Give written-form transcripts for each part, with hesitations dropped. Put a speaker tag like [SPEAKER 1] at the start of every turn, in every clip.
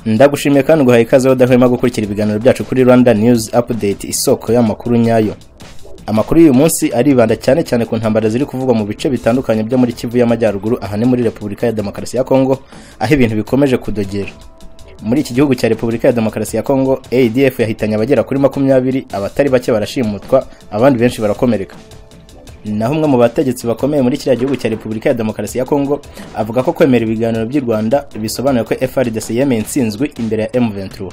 [SPEAKER 1] Ndagushimiye kandi guhaye ikaze udahwema gukurikira ibiganiro byacu kuri Rwanda News Update, isoko y'amakuru nyayo. Amakuru y'uyu munsi aribanda cyane ku ntambara ziri kuvugwa mu bice bitandukanye byo muri Kivu y'Amajyaruguru, aha ni muri Repubulika ya Demokarasi ya Kongo, aho ibintu bikomeje kudogera. Muri iki gihugu cya Repubulika ya Demokarasi ya Kongo, ADF yahitanye abagera kuri 20, abatari bake barashimutwa, abandi benshi barakomereka. Naho umwe mu bategetsi bakomeye muri kiriya gihugu cya Repubulika ya Demokarasi ya Kongo avuga ko kwemera ibiganiro by'u Rwanda bisobanuye ko FARDC yemeye intsinzwi imbere ya M23.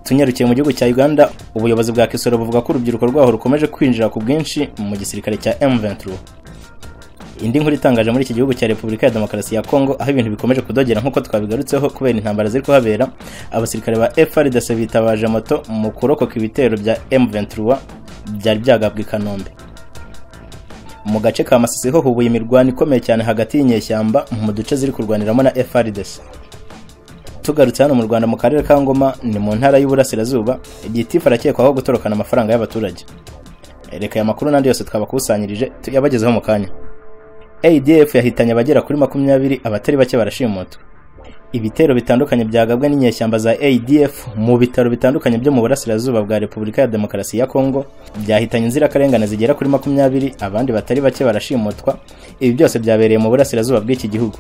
[SPEAKER 1] Tunyarukiye mu gihugu cya Uganda, ubuyobozi bwa Kisoro buvuga ko urubyiruko rwaho rukomeje kwinjira ku bwinshi mu gisirikare cya M23. Indi nkuru itangaje muri iki gihugu cya Repubulika ya Demokarasi ya Kongo, aho ibintu bikomeje kudogera nk'uko twabigarutseho kubera intambara ziri kuhabera, abasirikare ba FARDC bitabaje moto mu kurokoka ibitero bya M23 byari byagabwe i Kanombe. Mu gace ka Masisi ho hubuye imirwano ikomeye cyane hagati y'inyeshyamba mu duce ziri kurwaniramo na FARDC. Tugarutse hano mu Rwanda mu karere ka Ngoma ni mu ntara y'Uburasirazuba, igitifu arakekwaho gutorokana amafaranga y'abaturage. Reka aya makuru nandi yose twabakusanyirije tuyabagezeho mu kanya. ADF yahitanye abagera kuri 20, abatari bake barashimutwa. Ibitero bitandukanye byagabwe n'inyeshyamba za ADF mu bitaro bitandukanye byo mu Burasirazuba bwa Repubulika ya Demokarasi ya Kongo byahitanye inzirakarengane zigera kuri 20, abandi batari bake barashimutwa. Ibi byose byabereye mu Burasirazuba bw'iki gihugu.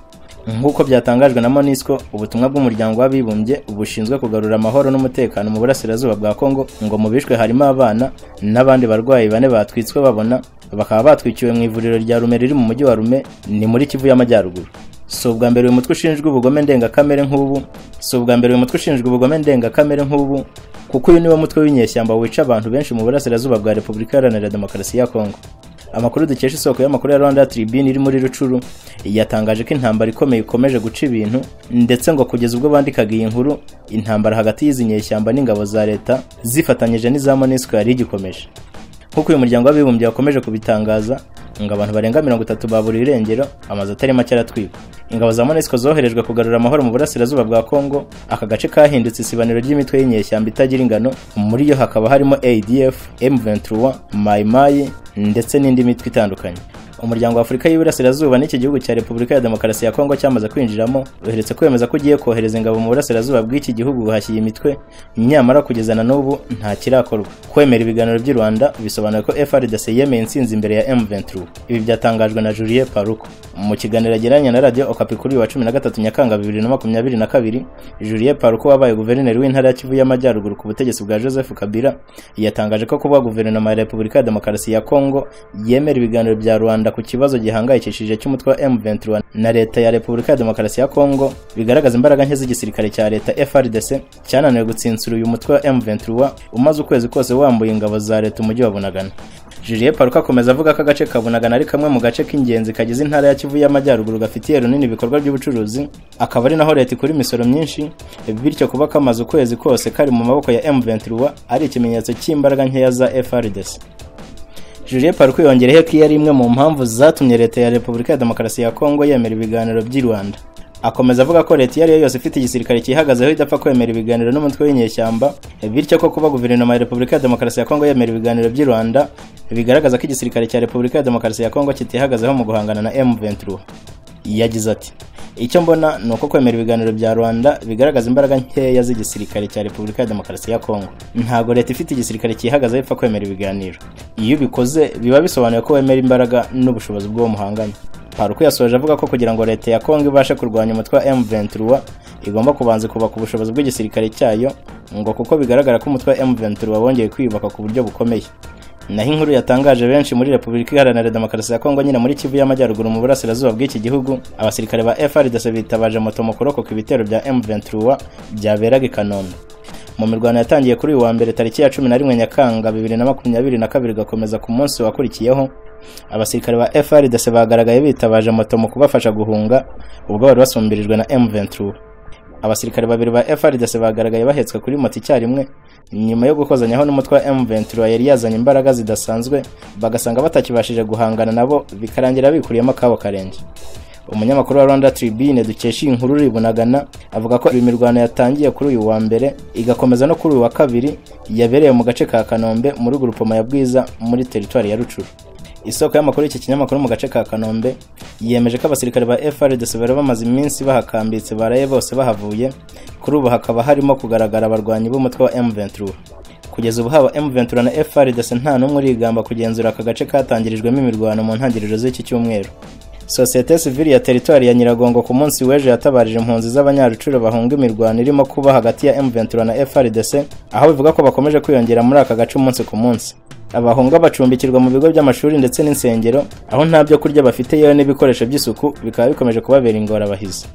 [SPEAKER 1] Nk'uko byatangajwe na MONUSCO, ubutumwa bw'umuryango w'abibumbye ubushinzwe kugarura amahoro n'umutekano mu Burasirazuba bwa Kongo, ngo mu bishwe harimo abana n'abandi barwayi 4 batwitswe babona, bakaba batwikiwe mu ivuriro rya Rume riri mu mujyi wa Rume ni muri Kivu y'Amajyaruguru. So ubwa mbere uyu mutwe ushinjwe ubugome ndengakamere nk'ubu, kuko uyu niwo mutwe w'inyeshyamba wica abantu benshi mu Burasirazuba bwa Repubulika Iharanira Demokarasi ya Kongo. Amakuru dukesha isoko y'amakuru ya Rwanda Tribune iri muri Rucuru yatangaje ko intambara ikomeye ikomeje guca ibintu, ndetse ngo kugeza ubwo bandikaga iyi nkuru, intambara hagati y'izi nyeshyamba n'ingabo za leta zifatanyije n'iza MONUSCO yari igikomeje. Nk'uko uyu muryango w'abibumbye wakomeje kubitangaza, ngo abantu barenga 30 baburiwe irengero, amazu atari make aratwikwa. Ingabo za MONUSCO zoherejwe kugarura amahoro mu Burasirazuba bwa Kongo, aka gace kahindutse isibaniro ry'imitwe y'inyeshyamba itagira ingano, muri yo hakaba harimo ADF, M23, Mai Mai ndetse n'indi mitwe itandukanye. Umuryango wa Afurika y'Iburasirazuba n'iki gihugu cya Repubulika ya Demokarasi ya Kongo cyamaze kwinjiramo, uheretse kwemeza ko ugiye kohereza ingabo mu Burasirazuba bw'iki gihugu guhashya imitwe, nyamara kugeza na n'ubu nta kirakorwa. Kwemera ibiganiro by'u Rwanda bisobanuye ko FARDC yemeye intsinzi imbere ya M23. Ibi byatangajwe na Julien Paruku mu kiganiro yagiranye na Radio Okapi kuri wa 13 Nyakanga 2022. Julien Paruku wabaye guverineri w'intara ya Kivu y'Amajyaruguru ku butegetsi bwa Joseph Kabila yatangaje ko kuba guverinoma ya Repubulika ya Demokarasi ya Kongo yemera ibiganiro bya Rwanda ku kibazo gihangayikishije cy'umutwe wa M23 na leta ya Repubulika ya Demokarasi ya Kongo bigaragaza imbaraga nke z'igisirikare cya leta FARDC cyananiwe gutsinsura uyu mutwe wa M23 umaze ukwezi kose wambuye ingabo za leta umujyi wa Bunagana. Julien Paruku akomeza avuga ko agace ka Bunagana ari kamwe mu gace k'ingenzi kagize intara ya Kivu y'Amajyaruguru gafitiye runini ibikorwa by'ubucuruzi, akaba ari naho leta ikora imisoro myinshi, bityo kuba kamaze ukwezi kose kari mu maboko ya M23 ari ikimenyetso cy'imbaraga nkeya za FARDC. Julien Paruku yongereho ko yari imwe mu mpamvu zatumye leta ya Repubulika ya Demokarasi ya Kongo yemera ibiganiro by'i Rwanda. Akomeza avuga ko leta yari yose ifite igisirikare cyihagazeho idapfa kwemera ibiganiro n'umutwe w'inyeshyamba, bityo ko kuba guverinoma ya Repubulika ya Demokarasi ya Kongo yemera ibiganiro by'i Rwanda bigaragaza ko igisirikare cya Repubulika ya Demokarasi ya Kongo kitihagazeho mu guhangana na M23. Yagize ati: "Icyo mbona nuko kwemera ibiganiro bya Rwanda bigaragaza imbaraga nkeya z'igisirikare cya Repubulika ya Demokarasi ya Kongo. Ntago leta ifite igisirikare cyihagazeho ipfa kwemera ibiganiro. Iyo bikoze biba bisobanuye ko wemera imbaraga n'ubushobozi bw'uwo muhanganye." Paruku yasoje avuga ko kugira ngo leta ya Kongo ibashe kurwanya umutwe wa M23 igomba kubanza kubaka ubushobozi bw'igisirikare cyayo, ngo kuko bigaragara ko umutwe wa M23 wongeye kwiyubaka ku buryo bukomeye. Naho inkuru yatangaje benshi muri Repubulika Iharanira Demokarasi ya Kongo nyine muri Kivu y'Amajyaruguru mu Burasirazuba bw'iki gihugu, abasirikare ba FARDC bitabaje moto mu kurokoka ibitero bya M23 byaberaga i Kanombe. Mu mirwano yatangiye kuri uyu wa mbere tariki ya 11 Nyakanga 2022 gakomeza ku munsi wakurikiyeho, abasirikare ba FARDC bagaragaye bitabaje moto mu kubafasha guhunga ubwo bari basumbirijwe na M23. Abasirikare babiri ba FARDC bagaragaye bahetswe kuri moto icyarimwe nyuma yo gukozanyaho n'umutwe wa M23 yari yazanye imbaraga zidasanzwe, bagasanga batakibashije guhangana nabo bikarangira bikuriyemo kabo karenge. Umunyamakuru wa Rwanda Tribune dukesha iyi nkuru ribunagana avuga ko imirwano yatangiye kuri uyu wa mbere igakomeza no kuri uyu wa kabiri yabereye mu gace ka Kanombe muri groupement ya Bwiza muri territoire ya Rucuru. Isoko y'amakuru y'iki kinyamakuru mu gace ka Kanombe yemeje ko abasirikare ba FARDC bari bamaze iminsi bahakambitse baraye bose bahavuye, kuri ubu hakaba harimo kugaragara abarwanyi b'umutwe wa M23. Kugeza ubu haba M23 na FARDC nta n'umwe urigamba kugenzura aka gace katangirijwemo imirwano mu ntangiriro z'iki cyumweru. Societe Civile ya territoire ya Nyiragongo ku munsi w'ejo yatabarije impunzi z'abanyarucuro bahunga imirwano irimo kuba hagati ya M23 na FARDC, aho bivuga ko bakomeje kwiyongera muri aka gace umunsi ku munsi. Abahunga bacumbikirwa mu bigo by'amashuri ndetse n'insengero, aho nta byo kurya bafite yewe n'ibikoresho by'isuku bikaba bikomeje kubabera ingorabahizi.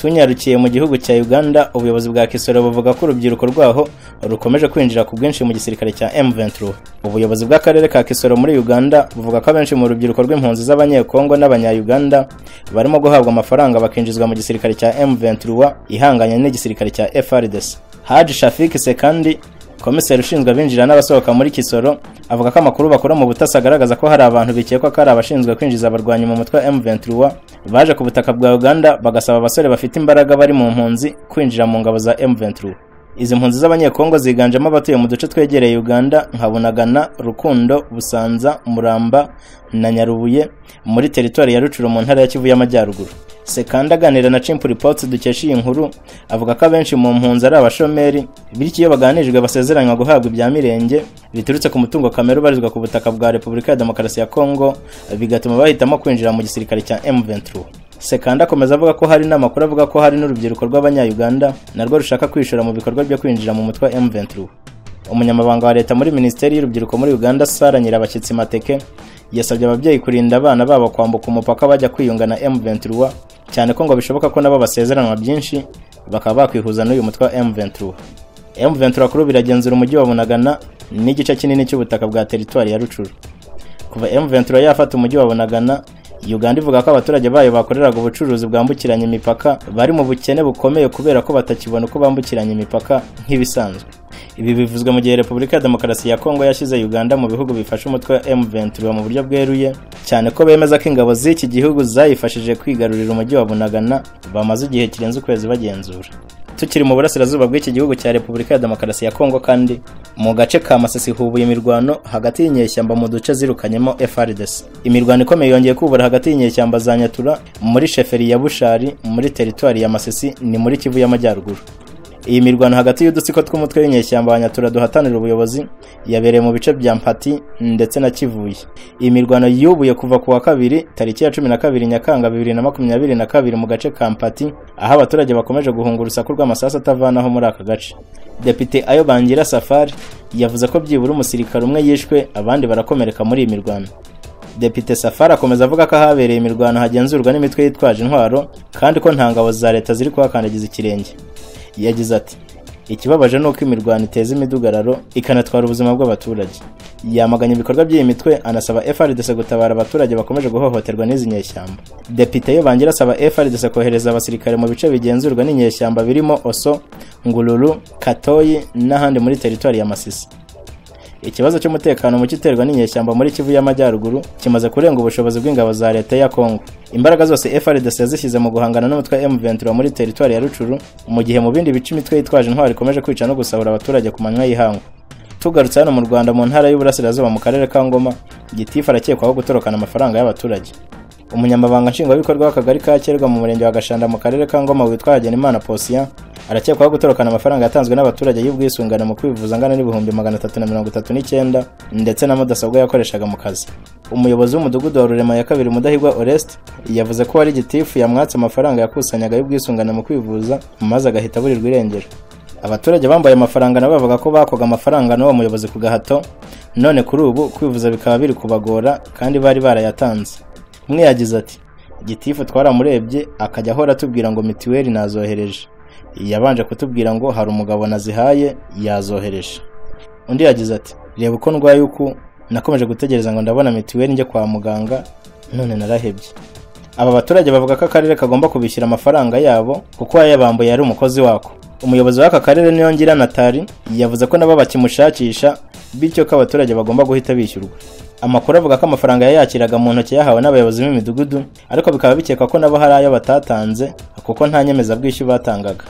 [SPEAKER 1] Tunyarukiye mu gihugu cya Uganda, ubuyobozi bwa Kisoro buvuga ko urubyiruko rwaho rukomeje kwinjira ku bwinshi mu gisirikare cya M23. Ubuyobozi bw'akarere ka Kisoro muri Uganda buvuga ko abenshi mu rubyiruko rw'impunzi z'abanyekongo n'abanya-Uganda barimo guhabwa amafaranga bakinjizwa mu gisirikare cya M23 ihanganye n'igisirikare cya FARDC. Haji Shafik Sekandi, komiseri ushinzwe abinjira n'abasohoka muri Kisoro, avuga ko amakuru bakora mu butasi agaragaza ko hari abantu bikekwa ko ari abashinzwe kwinjiza abarwanyi mu mutwe wa M23 baje ku butaka bwa Uganda bagasaba abasore bafite imbaraga bari mu mpunzi kwinjira mu ngabo za M23. Izi mpunzi z'abanyekongo ziganjemo abatuye mu duce twegereye Uganda nka Bunagana, Rukundo, Busanza, Muramba na Nyarubuye muri territoire ya Rucuru mu ntara ya Kivu y'Amajyaruguru. Sekanda aganira na Chimp Reports dukesha iyi nkuru avuga ko abenshi mu mpunzi ari abashomeri, bityo iyo baganijwe basezeranywa guhabwa ibya mirenge biturutse ku mutungo kamere ubarizwa ku butaka bwa Repubulika ya Demokarasi ya Kongo, bigatuma bahitamo kwinjira mu gisirikare cya M23. Sekanda akomeza avuga ko hari n'amakuru avuga ko hari n'urubyiruko rw'abanya-Uganda narwo rushaka kwishora mu bikorwa byo kwinjira mu mutwe wa M23. Umunyamabanga wa leta muri Minisiteri y'Urubyiruko muri Uganda, Sara Nyirabashyitsi Mateke, yasabye ababyeyi kurinda abana babo kwambuka umupaka bajya kwiyunga na M23, cyane ko ngo bishoboka ko nabo basezeranwa byinshi bakaba bakwihuza n'uyu mutwe wa M23. M23 kuri biragenzura umujyi wa Bunagana n'igice kinini cy'ubutaka bwa territoire ya Rucuru. Kuva M23 yafata umujyi wa Bunagana, Uganda ivuga ko abaturage bayo bakoreraga ubucuruzi bwambukiranya imipaka bari mu bukene bukomeye kubera ko batakibona uko bambukiranya imipaka nk'ibisanzwe. Ibi bivuzwe mu gihe Repubulika ya Demokarasi ya Kongo yashyize Uganda mu bihugu bifasha umutwe wa M23 mu buryo bweruye, cyane ko bemeza ko ingabo z'iki gihugu zayifashije kwigarurira umujyi wa Bunagana bamaze igihe kirenze ukwezi bagenzura. Tukiri mu burasirazuba bw'iki gihugu cya Repubulika ya Demokarasi ya Kongo kandi mu gace ka Masisi hubuye imirwano hagati y'inyeshyamba mu duce zirukanyemo FARDC. Imirwano ikomeye yongeye kubura hagati y'inyeshyamba za Nyatura muri sheferi ya Bushari muri territoire ya Masisi ni muri Kivu y'Amajyaruguru. Iyi mirwano hagati y'udutsiko tw'umutwe w'inyeshyamba wa Nyatura duhatanira ubuyobozi yabereye mu bice bya Mpati ndetse na Kivuye. Iyi mirwano yubuye kuva ku wa kabiri tariki ya 12 Nyakanga 2022 mu gace ka Mpati, aho abaturage bakomeje guhunga urusaku rw'amasasu atavanaho muri aka gace. Depite Ayo Bangira Safari yavuze ko byibura umusirikare umwe yishwe abandi barakomereka muri iyi mirwano. Depite Safari akomeza avuga ko habereye imirwano hagenzurwa n'imitwe yitwaje intwaro kandi ko nta ngabo za leta ziri kuhakandagiza ikirenge. Yagize ati, ikibabaje nuko imirwano iteza imidugararo ikanatwara ubuzima bw'abaturage. Yamaganye ibikorwa by'iyi mitwe anasaba FARDC gutabara abaturage bakomeje guhohoterwa n'izi nyeshyamba. Depite Yo Bangira asaba FARDC kohereza abasirikare mu bice bigenzurwa n'inyeshyamba birimo Oso, Ngululu, Katoyi n'ahandi muri territoire ya Masisi. Ikibazo cy'umutekano mu kiterwa n'inyeshyamba muri Kivu y'Amajyaruguru kimaze kurenga ubushobozi bw'ingabo za leta ya Kongo. Imbaraga zose FARDC yazishyize mu guhangana n'umutwe wa M23 muri territoire ya Rucuru, mu gihe mu bindi bice imitwe yitwaje intwari ikomeje kwica no gusahura abaturage ku manywa y'ihangu. Tugarutse hano mu Rwanda mu ntara y'Uburasirazuba mu karere ka Ngoma, Gitifu arakekwaho gutorokana amafaranga y'abaturage. Umunyamabanga nshingwabikorwa w'akagari ka Cyerwa mu murenge wa Gashanda mu karere ka Ngoma witwa Hagenimana Posien arakekwaho gutorokana amafaranga yatanzwe n'abaturage y'ubwisungane mu kwivuza angana n'ibihumbi 339 ndetse na mudasobwa yakoreshaga mu kazi. Umuyobozi w'umudugudu wa Rurema ya kabiri Mudahigwa Oreste yavuze ko wari Gitifu yamwatse amafaranga yakusanyaga y'ubwisungane mu kwivuza maze agahita burirwa irengero. Abaturage bambaye amafaranga nabo bavuga ko bakoga amafaranga n'uwo muyobozi ku gahato, none kuri ubu kwivuza bikaba biri kubagora kandi bari barayatanze. Umwe yagize ati, Gitifu twaramurebye akajya ahora atubwira ngo mitiweli nazohereje. Yabanje kutubwira ngo hari umugabo nazihaye yazohereje. Undi yagize ati, reba uko ndwaye uku nakomeje gutegereza ngo ndabona mitiweli njye kwa muganga none narahebye. Aba baturage bavuga ko akarere kagomba kubishyira amafaranga yabo kuko yayabambuye ari umukozi wako. Umuyobozi w'aka karere Niyongira Natali yavuze ko nabo bakimushakisha bityo ko abaturage bagomba guhita bishyurwa. Amakuru avuga ko amafaranga yayakiraga mu ntoki yahawe n'abayobozi b'imidugudu, ariko bikaba bikekwa ko nabo hari ayo batatanze kuko nta nyemezabwishyu batangaga.